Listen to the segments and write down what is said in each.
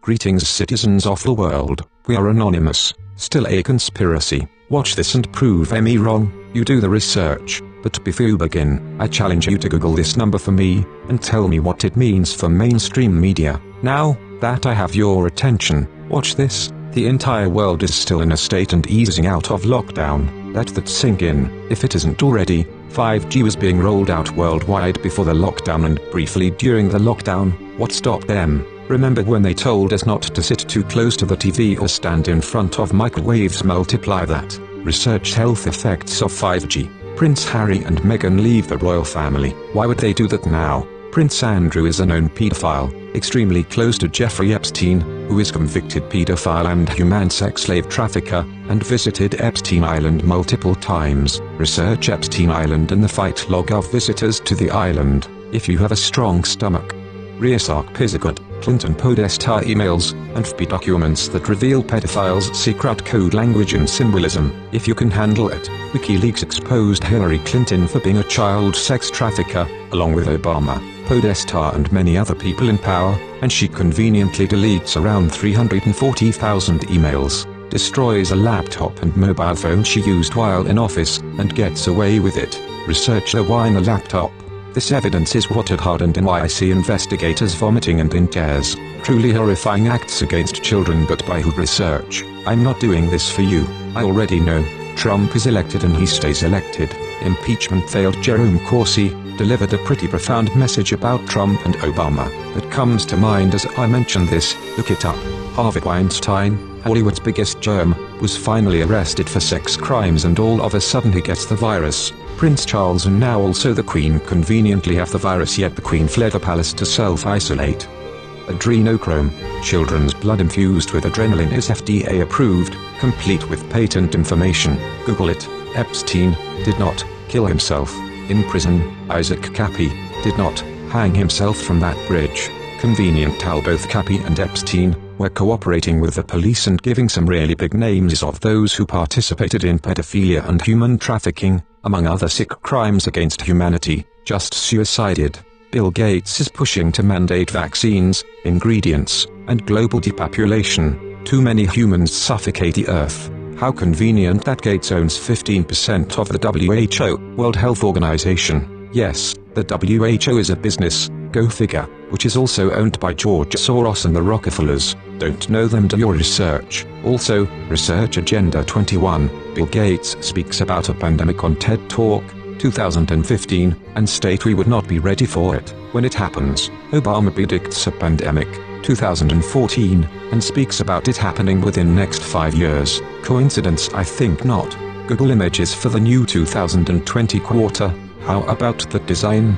Greetings citizens of the world, we are anonymous, still a conspiracy. Watch this and prove me wrong. You do the research, but before you begin, I challenge you to Google this number for me, and tell me what it means for mainstream media. Now that I have your attention, watch this. The entire world is still in a state and easing out of lockdown. Let that sink in, if it isn't already. 5G was being rolled out worldwide before the lockdown and briefly during the lockdown. What stopped them? Remember when they told us not to sit too close to the TV or stand in front of microwaves? Multiply that. Research health effects of 5G. Prince Harry and Meghan leave the royal family. Why would they do that now? Prince Andrew is a known pedophile, extremely close to Jeffrey Epstein, who is convicted pedophile and human sex slave trafficker, and visited Epstein Island multiple times. Research Epstein Island and the fight log of visitors to the island, if you have a strong stomach. Research Pizzagate, Clinton Podesta emails, and FB documents that reveal pedophiles' secret code language and symbolism, if you can handle it. WikiLeaks exposed Hillary Clinton for being a child sex trafficker, along with Obama, Podesta and many other people in power, and she conveniently deletes around 340,000 emails, destroys a laptop and mobile phone she used while in office, and gets away with it. Research the Winer laptop. This evidence is what had hardened NYC investigators vomiting and in tears. Truly horrifying acts against children, but by who? Research. I'm not doing this for you. I already know. Trump is elected and he stays elected. Impeachment failed. Jerome Corsi delivered a pretty profound message about Trump and Obama that comes to mind as I mention this. Look it up. Harvey Weinstein, Hollywood's biggest germ, was finally arrested for sex crimes and all of a sudden he gets the virus. Prince Charles and now also the Queen conveniently have the virus, yet the Queen fled the palace to self-isolate. Adrenochrome, children's blood infused with adrenaline, is FDA approved, complete with patent information. Google it. Epstein did not kill himself in prison. Isaac Kappy did not hang himself from that bridge. Convenient how both Kappy and Epstein were cooperating with the police and giving some really big names of those who participated in pedophilia and human trafficking, among other sick crimes against humanity. Just suicided. Bill Gates is pushing to mandate vaccines, ingredients, and global depopulation. Too many humans suffocate the earth. How convenient that Gates owns 15% of the WHO, World Health Organization. Yes, the WHO is a business, go figure, which is also owned by George Soros and the Rockefellers. Don't know them? Do your research. Also, research Agenda 21. Bill Gates speaks about a pandemic on TED Talk, 2015, and state we would not be ready for it when it happens. Obama predicts a pandemic, 2014, and speaks about it happening within next 5 years. Coincidence? I think not. Google images for the new 2020 quarter. How about the design?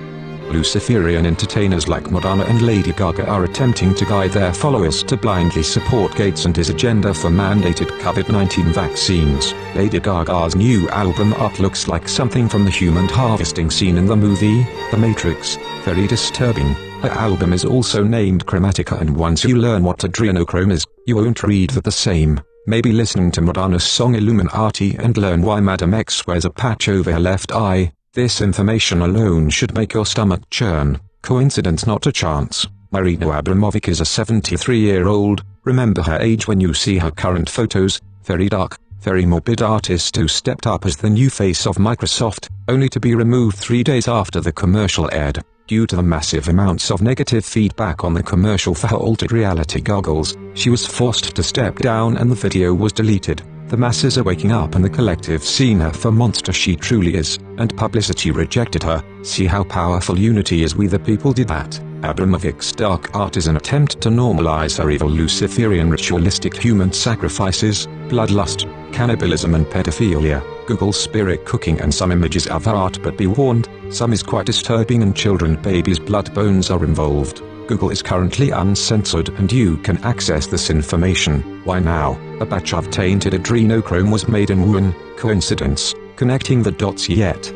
Luciferian entertainers like Madonna and Lady Gaga are attempting to guide their followers to blindly support Gates and his agenda for mandated COVID-19 vaccines. Lady Gaga's new album art looks like something from the human harvesting scene in the movie The Matrix. Very disturbing. Her album is also named Chromatica, and once you learn what adrenochrome is, you won't read that the same. Maybe listening to Madonna's song Illuminati and learn why Madam X wears a patch over her left eye. This information alone should make your stomach churn. Coincidence? Not a chance. Marina Abramovic is a 73-year-old. Remember her age when you see her current photos. Very dark, very morbid artist who stepped up as the new face of Microsoft, only to be removed 3 days after the commercial aired. Due to the massive amounts of negative feedback on the commercial for her altered reality goggles, she was forced to step down and the video was deleted. The masses are waking up and the collective seen her for monster she truly is, and publicity rejected her. See how powerful unity is. We the people did that. Abramovic's dark art is an attempt to normalize her evil Luciferian ritualistic human sacrifices, bloodlust, cannibalism and pedophilia. Google spirit cooking and some images of her art, but be warned, some is quite disturbing and children babies' blood bones are involved. Google is currently uncensored and you can access this information. Why now? A batch of tainted adrenochrome was made in Wuhan. Coincidence? Connecting the dots yet.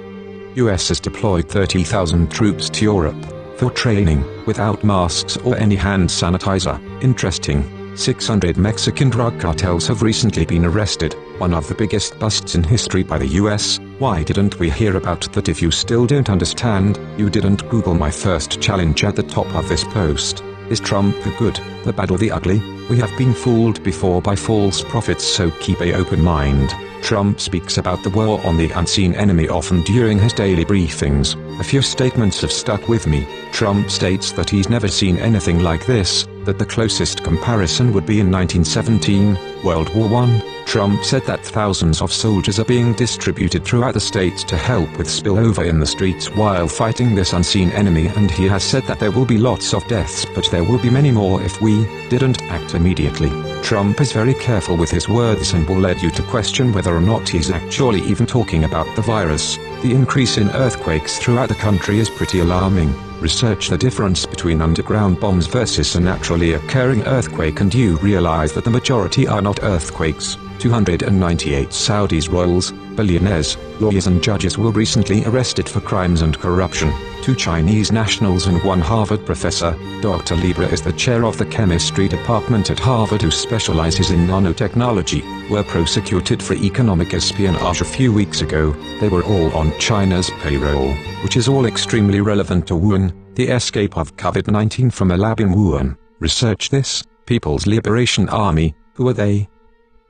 US has deployed 30,000 troops to Europe for training, without masks or any hand sanitizer. Interesting. 600 Mexican drug cartels have recently been arrested, one of the biggest busts in history by the US. Why didn't we hear about that? If you still don't understand, you didn't Google my first challenge at the top of this post. Is Trump the good, the bad or the ugly? We have been fooled before by false prophets, so keep an open mind. Trump speaks about the war on the unseen enemy often during his daily briefings. A few statements have stuck with me. Trump states that he's never seen anything like this, that the closest comparison would be in 1917, World War I. Trump said that thousands of soldiers are being distributed throughout the states to help with spillover in the streets while fighting this unseen enemy, and he has said that there will be lots of deaths, but there will be many more if we didn't act immediately. Trump is very careful with his words and will lead you to question whether or not he's actually even talking about the virus. The increase in earthquakes throughout the country is pretty alarming. Research the difference between underground bombs versus a naturally occurring earthquake and you realize that the majority are not earthquakes. 298 Saudis royals, billionaires, lawyers and judges were recently arrested for crimes and corruption. 2 Chinese nationals and 1 Harvard professor. Dr. Libra is the chair of the chemistry department at Harvard who specializes in nanotechnology, were prosecuted for economic espionage a few weeks ago. They were all on China's payroll, which is all extremely relevant to Wuhan, the escape of COVID-19 from a lab in Wuhan. Research this, People's Liberation Army, who are they?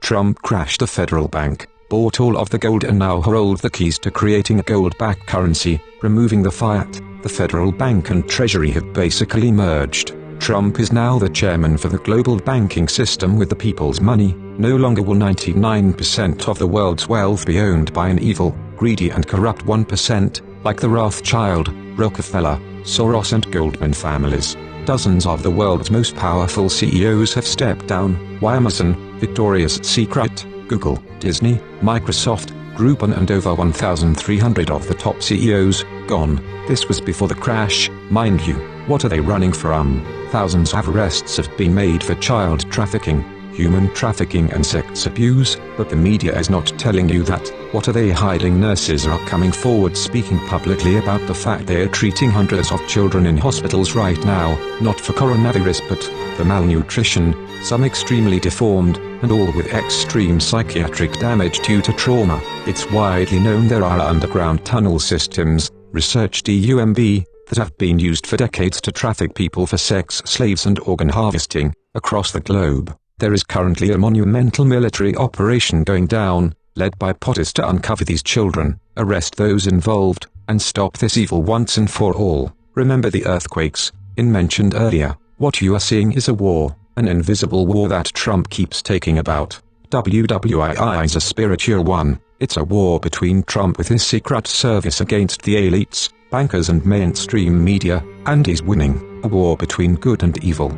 Trump crashed a federal bank, bought all of the gold and now hold the keys to creating a gold-backed currency, removing the fiat. The federal bank and treasury have basically merged. Trump is now the chairman for the global banking system with the people's money. No longer will 99% of the world's wealth be owned by an evil, greedy and corrupt 1%, like the Rothschild, Rockefeller, Soros and Goldman families. Dozens of the world's most powerful CEOs have stepped down. Amazon, Victoria's Secret, Google, Disney, Microsoft, Groupon and over 1,300 of the top CEOs, gone. This was before the crash, mind you. What are they running from? Thousands of arrests have been made for child trafficking, human trafficking and sex abuse, but the media is not telling you that. What are they hiding? Nurses are coming forward speaking publicly about the fact they are treating hundreds of children in hospitals right now, not for coronavirus but for malnutrition, some extremely deformed, and all with extreme psychiatric damage due to trauma. It's widely known there are underground tunnel systems, research DUMB, that have been used for decades to traffic people for sex slaves and organ harvesting, across the globe. There is currently a monumental military operation going down, led by POTUS to uncover these children, arrest those involved, and stop this evil once and for all. Remember the earthquakes, mentioned earlier. What you are seeing is a war, an invisible war that Trump keeps taking about. WWII is a spiritual one. It's a war between Trump with his Secret Service against the elites, bankers and mainstream media, and he's winning. A war between good and evil.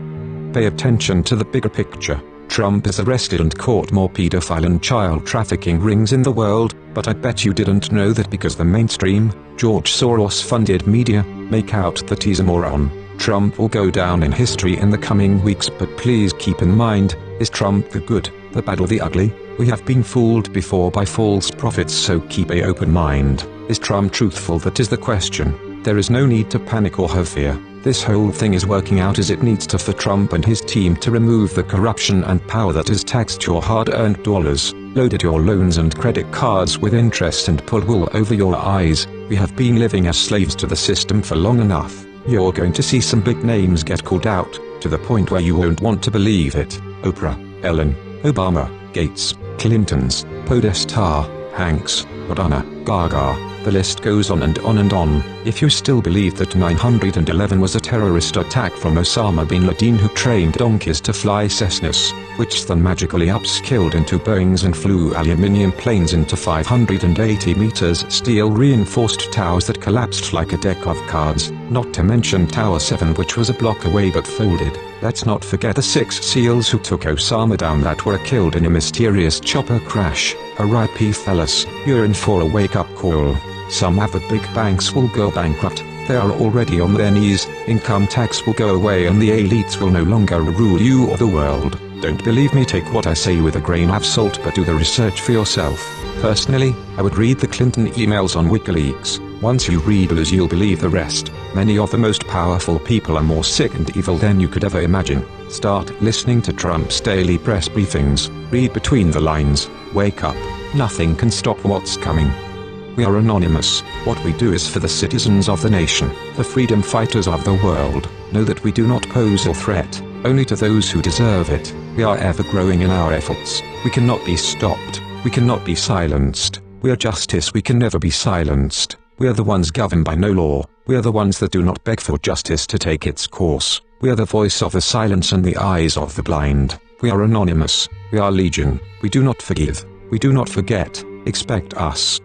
Pay attention to the bigger picture. Trump has arrested and caught more pedophile and child trafficking rings in the world, but I bet you didn't know that because the mainstream, George Soros-funded media, make out that he's a moron. Trump will go down in history in the coming weeks, but please keep in mind, is Trump the good, the bad or the ugly? We have been fooled before by false prophets, so keep an open mind. Is Trump truthful? That is the question. There is no need to panic or have fear. This whole thing is working out as it needs to for Trump and his team to remove the corruption and power that has taxed your hard-earned dollars, loaded your loans and credit cards with interest and pulled wool over your eyes. We have been living as slaves to the system for long enough. You're going to see some big names get called out, to the point where you won't want to believe it. Oprah, Ellen, Obama, Gates, Clintons, Podesta, Hanks, Madonna, Gaga. The list goes on and on and on. If you still believe that 9/11 was a terrorist attack from Osama bin Laden who trained donkeys to fly Cessnas, which then magically upskilled into Boeings and flew aluminium planes into 580 meters steel-reinforced towers that collapsed like a deck of cards, not to mention Tower 7 which was a block away but folded. Let's not forget the 6 SEALs who took Osama down that were killed in a mysterious chopper crash. R.I.P. fellas, you're in for a wake-up call. Some other big banks will go bankrupt. They are already on their knees. Income tax will go away and the elites will no longer rule you or the world. Don't believe me? Take what I say with a grain of salt, but do the research for yourself. Personally, I would read the Clinton emails on WikiLeaks. Once you read those, you'll believe the rest. Many of the most powerful people are more sick and evil than you could ever imagine. Start listening to Trump's daily press briefings. Read between the lines. Wake up. Nothing can stop what's coming. We are anonymous. What we do is for the citizens of the nation, the freedom fighters of the world. Know that we do not pose a threat, only to those who deserve it. We are ever growing in our efforts. We cannot be stopped. We cannot be silenced. We are justice. We can never be silenced. We are the ones governed by no law. We are the ones that do not beg for justice to take its course. We are the voice of the silence and the eyes of the blind. We are anonymous. We are legion. We do not forgive. We do not forget. Expect us.